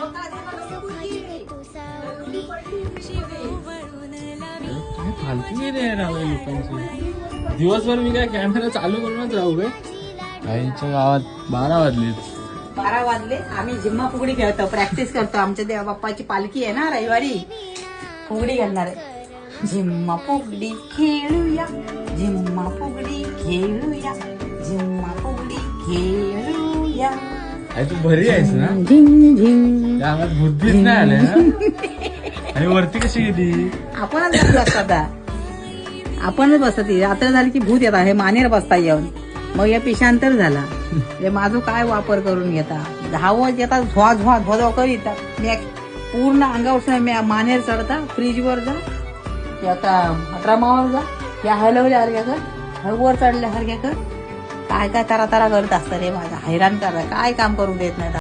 काय फालतू गेले लोकांची. दिवसभर मी काय कॅमेरा चालू करूनच राहू काय. आईच्या गावात 12 वाजलेत. 12 वाजले. आम्ही झिम्मा फुगडी खेळतो, प्रॅक्टिस करतो. आमच्या देवा बाप्पाची पालखी आहे ना रविवारी, फुगडी घालणार आहे. झिम्मा फुगडी खेळूया, झिम्मा फुगडी खेळूया, झिम्मा फुगडी खेळूया. आई तू भरी आहेस ना. झिंग झिंग. त्या अंगात बुद्धीच नाही आले ना. आणि वरती कशी गेली. आपणच बसतात, आपणच बसत. रात्र झाली की भूत येतात. हे मानेर बसता येऊन. मग या पिशांतर झाला. हे माझं काय वापर करून घेता. धावत येतात, झ्वा झ्वा झ्वा करीत. मी पूर्ण अंगावर मानेर चढता. फ्रीजवर जा, ड्रमावर जा, या हलवल्या हरक्या कर, वर चढल्या हरक्या कर. काय काय तारा तारा करत असतात रे माझा. हैराण करा, काय काम करू देत नाही.